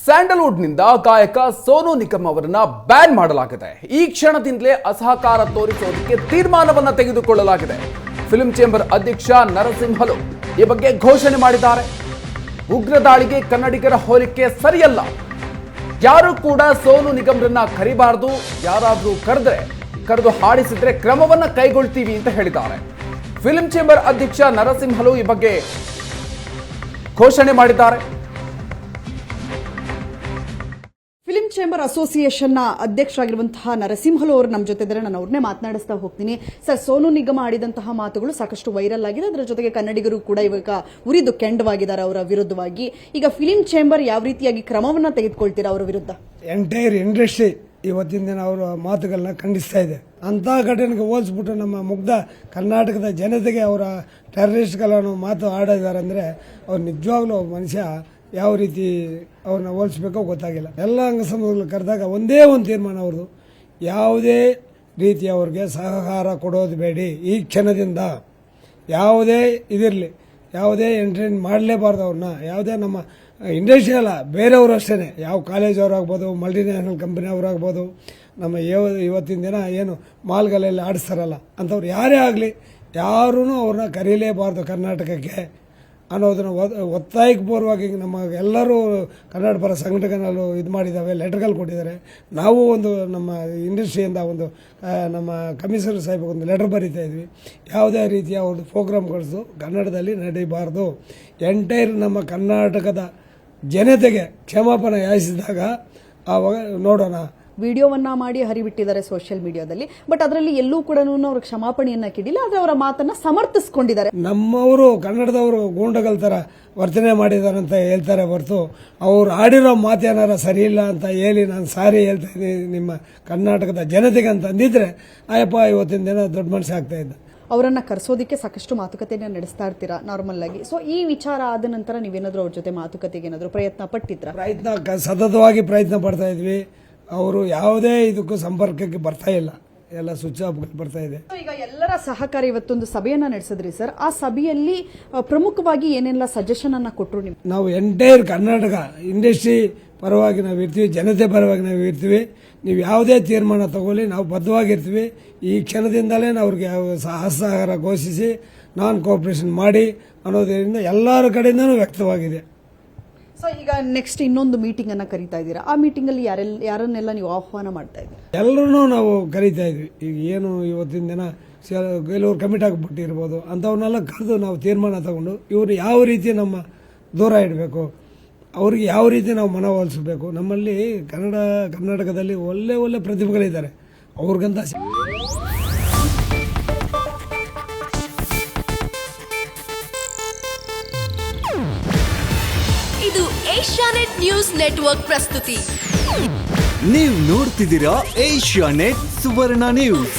ಸ್ಯಾಂಡಲ್ವುಡ್ನಿಂದ ಗಾಯಕ ಸೋನು ನಿಗಮ್ ಅವರನ್ನ ಬ್ಯಾನ್ ಮಾಡಲಾಗಿದೆ. ಈ ಕ್ಷಣದಿಂದಲೇ ಅಸಹಕಾರ ತೋರಿಸೋದಕ್ಕೆ ತೀರ್ಮಾನವನ್ನ ತೆಗೆದುಕೊಳ್ಳಲಾಗಿದೆ. ಫಿಲ್ಮ್ ಚೇಂಬರ್ ಅಧ್ಯಕ್ಷ ನರಸಿಂಹಲು ಈ ಬಗ್ಗೆ ಘೋಷಣೆ ಮಾಡಿದ್ದಾರೆ. ಉಗ್ರ ದಾಳಿಗೆ ಕನ್ನಡಿಗರ ಹೋಲಿಕೆ ಸರಿಯಲ್ಲ, ಯಾರು ಕೂಡ ಸೋನು ನಿಗಮ್ರನ್ನ ಕರಿಬಾರದು, ಯಾರಾದ್ರೂ ಕರೆದು ಹಾಡಿಸಿದ್ರೆ ಕ್ರಮವನ್ನ ಕೈಗೊಳ್ತೀವಿ ಅಂತ ಹೇಳಿದ್ದಾರೆ. ಫಿಲ್ಮ್ ಚೇಂಬರ್ ಅಧ್ಯಕ್ಷ ನರಸಿಂಹಲು ಈ ಬಗ್ಗೆ ಘೋಷಣೆ ಮಾಡಿದ್ದಾರೆ. ಫಿಲ್ಮ್ ಚೇಂಬರ್ ಅಸೋಸಿಯೇಷನ್ನ ಅಧ್ಯಕ್ಷರಾಗಿರುವಂತಹ ನರಸಿಂಹಲು ಅವರು ನಮ್ಮ ಜೊತೆ ಇದ್ದಾರೆ. ನಾನು ಅವ್ರನ್ನೇ ಮಾತನಾಡಿಸ್ತಾ ಹೋಗ್ತೀನಿ. ಸರ್, ಸೋನು ನಿಗಮ್ ಆಡಿದಂತಹ ಮಾತುಗಳು ಸಾಕಷ್ಟು ವೈರಲ್ ಆಗಿದೆ. ಅದರ ಜೊತೆಗೆ ಕನ್ನಡಿಗರು ಕೂಡ ಇವಾಗ ಉರಿದು ಕೆಂಡವಾಗಿದ್ದಾರೆ ಅವರ ವಿರುದ್ಧವಾಗಿ. ಈಗ ಫಿಲ್ಮ್ ಚೇಂಬರ್ ಯಾವ ರೀತಿಯಾಗಿ ಕ್ರಮವನ್ನ ತೆಗೆದುಕೊಳ್ತೀರಾ ಅವರ ವಿರುದ್ಧ? ಎಂಟೈರ್ ಇಂಡಸ್ಟ್ರಿ ಇವತ್ತಿನ ದಿನ ಅವರ ಮಾತುಗಳನ್ನ ಖಂಡಿಸ್ತಾ ಇದೆ. ಅಂತಹ ಘಟನೆಗೆ ಹೋಲಿಸ್ಬಿಟ್ಟು ನಮ್ಮ ಮುಗ್ಧ ಕರ್ನಾಟಕದ ಜನತೆಗೆ ಅವರ ಟೆರರಿಸ್ಟ್ಗಳನ್ನು ಮಾತು ಆಡಿದ್ದಾರೆ ಅಂದರೆ ಅವ್ರು ನಿಜವಾಗ್ಲೂ ಮನುಷ್ಯ ಯಾವ ರೀತಿ ಅವ್ರನ್ನ ಹೋಲಿಸ್ಬೇಕೋ ಗೊತ್ತಾಗಿಲ್ಲ. ಎಲ್ಲ ಅಂಗಸಂಸ್ಥೆಗಳು ಕರೆದಾಗ ಒಂದೇ ಒಂದು ತೀರ್ಮಾನ ಅವ್ರದ್ದು, ಯಾವುದೇ ರೀತಿ ಅವ್ರಿಗೆ ಸಹಕಾರ ಕೊಡೋದು ಬೇಡಿ. ಈ ಕ್ಷಣದಿಂದ ಯಾವುದೇ ಇದಿರಲಿ, ಯಾವುದೇ ಎಂಟ್ರಿ ಮಾಡಲೇಬಾರ್ದು ಅವ್ರನ್ನ. ಯಾವುದೇ ನಮ್ಮ ಇಂಡಸ್ಟ್ರಿ ಅಲ್ಲ, ಬೇರೆಯವರು ಅಷ್ಟೇ, ಯಾವ ಕಾಲೇಜವ್ರಾಗ್ಬೋದು, ಮಲ್ಟಿನ್ಯಾಷನಲ್ ಕಂಪನಿ ಅವರಾಗ್ಬೋದು, ನಮ್ಮ ಇವತ್ತಿನ ದಿನ ಏನು ಮಾಲ್ಗಳೆಲ್ಲ ಆಡಿಸ್ತಾರಲ್ಲ ಅಂಥವ್ರು ಯಾರೇ ಆಗಲಿ, ಯಾರೂ ಅವ್ರನ್ನ ಕರೀಲೇಬಾರ್ದು ಕರ್ನಾಟಕಕ್ಕೆ ಅನ್ನೋದನ್ನು ಒತ್ತಾಯಪೂರ್ವವಾಗಿ ನಮ್ಮ ಎಲ್ಲರೂ ಕನ್ನಡ ಪರ ಸಂಘಟನೆಗಳು ಇದು ಮಾಡಿದ್ದಾವೆ, ಲೆಟರ್ಗಳು ಕೊಟ್ಟಿದ್ದಾರೆ. ನಾವು ಒಂದು ನಮ್ಮ ಇಂಡಸ್ಟ್ರಿಯಿಂದ ಒಂದು ನಮ್ಮ ಕಮಿಷನರ್ ಸಾಹೇಬ್ ಒಂದು ಲೆಟರ್ ಬರೀತಾ ಇದ್ವಿ. ಯಾವುದೇ ರೀತಿಯ ಒಂದು ಪ್ರೋಗ್ರಾಮ್ಗಳು ಕನ್ನಡದಲ್ಲಿ ನಡೀಬಾರ್ದು. ಎಂಟೈರ್ ನಮ್ಮ ಕರ್ನಾಟಕದ ಜನತೆಗೆ ಕ್ಷಮಾಪಣೆ ಯಾಚಿಸಿದಾಗ ಆವಾಗ ನೋಡೋಣ. ವಿಡಿಯೋವನ್ನ ಮಾಡಿ ಹರಿಬಿಟ್ಟಿದ್ದಾರೆ ಸೋಷಿಯಲ್ ಮೀಡಿಯಾದಲ್ಲಿ. ಬಟ್ ಅದರಲ್ಲಿ ಎಲ್ಲೂ ಕೂಡ ಅವರು ಕ್ಷಮಾಪಣೆಯನ್ನ ಕೇಳಿಲ್ಲ, ಆದ್ರೆ ಅವರ ಮಾತನ್ನ ಸಮರ್ಥಿಸಿಕೊಂಡಿದ್ದಾರೆ. ನಮ್ಮವರು ಕನ್ನಡದವರು ಗೂಂಡಗಳ ತರ ವರ್ತನೆ ಮಾಡಿದ್ದಾರೆ ಅಂತ ಹೇಳ್ತಾರೆ ಹೊರತು ಅವ್ರು ಆಡಿರೋ ಮಾತೇನಾರ ಸರಿ ಇಲ್ಲ ಅಂತ ಹೇಳಿ ನಾನು ಸಾರಿ ಹೇಳ್ತಾ ಇದ್ದೀನಿ ನಿಮ್ಮ ಕರ್ನಾಟಕದ ಜನತೆಗೆ ಅಂತ ಅಂದಿದ್ರೆ ಅಯ್ಯಪ್ಪ ಇವತ್ತಿನ ದಿನ ದೊಡ್ಡ ಮನುಷ್ಯ ಆಗ್ತಾ ಇದ್ದ. ಅವರನ್ನ ಕರೆಸೋದಕ್ಕೆ ಸಾಕಷ್ಟು ಮಾತುಕತೆಯನ್ನ ನಡೆಸ್ತಾ ಇರ್ತೀರಾ ನಾರ್ಮಲ್ ಆಗಿ. ಸೊ ಈ ವಿಚಾರ ಆದ ನಂತರ ನೀವೇನಾದ್ರೂ ಅವ್ರ ಜೊತೆ ಮಾತುಕತೆಗೆ ಏನಾದ್ರು ಪ್ರಯತ್ನ ಪಟ್ಟಿದ್ರ? ಸತತವಾಗಿ ಪ್ರಯತ್ನ ಪಡ್ತಾ ಇದ್ವಿ. ಅವರು ಯಾವುದೇ ಇದಕ್ಕೂ ಸಂಪರ್ಕಕ್ಕೆ ಬರ್ತಾ ಇಲ್ಲ, ಎಲ್ಲ ಸ್ವಿಚ್ ಆಫ್ ಬರ್ತಾ ಇದೆ. ಈಗ ಎಲ್ಲರ ಸಹಕಾರ ಇವತ್ತೊಂದು ಸಭೆಯನ್ನ ನಡೆಸಿದ್ರಿ ಸರ್. ಆ ಸಭೆಯಲ್ಲಿ ಪ್ರಮುಖವಾಗಿ ಏನೆಲ್ಲ ಸಜೆಷನ್ ಅನ್ನ ಕೊಟ್ಟರು ನೀವು? ನಾವು ಎಂಟೈರ್ ಕರ್ನಾಟಕ ಇಂಡಸ್ಟ್ರಿ ಪರವಾಗಿ ನಾವು ಇರ್ತೀವಿ, ಜನತೆ ಪರವಾಗಿ ನಾವು ಇರ್ತೀವಿ. ನೀವು ಯಾವುದೇ ತೀರ್ಮಾನ ತಗೊಳ್ಳಿ, ನಾವು ಬದ್ಧವಾಗಿರ್ತೀವಿ. ಈ ಕ್ಷಣದಿಂದಲೇ ಅವ್ರಿಗೆ ಸಹಕಾರ ಘೋಷಿಸಿ ನಾನ್ ಕೋಆಪರೇಷನ್ ಮಾಡಿ ಅನ್ನೋದರಿಂದ ಎಲ್ಲರ ಕಡೆಯಿಂದನೂ ವ್ಯಕ್ತವಾಗಿದೆ. ಸೊ ಈಗ ನೆಕ್ಸ್ಟ್ ಇನ್ನೊಂದು ಮೀಟಿಂಗ್ ಅನ್ನ ಕರೀತಾ ಇದ್ದೀರಾ. ಆ ಮೀಟಿಂಗ್ ಅಲ್ಲಿ ಯಾರನ್ನೆಲ್ಲ ನೀವು ಆಹ್ವಾನ ಮಾಡ್ತಾ ಇದ್ದೀರಾ? ಎಲ್ಲರೂ ನಾವು ಕರೀತಾ ಇದ್ವಿ. ಈಗ ಏನು ಇವತ್ತಿನ ದಿನ ಕೆಲವರು ಕಮಿಟ್ ಆಗಿಬಿಟ್ಟಿರ್ಬೋದು, ಅಂಥವನ್ನೆಲ್ಲ ಕರೆದು ನಾವು ತೀರ್ಮಾನ ತಗೊಂಡು ಇವರು ಯಾವ ರೀತಿ ನಮ್ಮ ದೂರ ಇಡಬೇಕು, ಅವ್ರಿಗೆ ಯಾವ ರೀತಿ ನಾವು ಮನವೊಲಿಸಬೇಕು. ನಮ್ಮಲ್ಲಿ ಕರ್ನಾಟಕದಲ್ಲಿ ಒಳ್ಳೆ ಒಳ್ಳೆ ಪ್ರತಿಭೆಗಳಿದ್ದಾರೆ, ಅವ್ರಿಗಂತ ಇದು ಏಷ್ಯಾನೆಟ್ ನ್ಯೂಸ್ ನೆಟ್ವರ್ಕ್ ಪ್ರಸ್ತುತಿ. ನೀವು ನೋಡ್ತಿದ್ದೀರಾ ಏಷ್ಯಾನೆಟ್ ಸುವರ್ಣ ನ್ಯೂಸ್.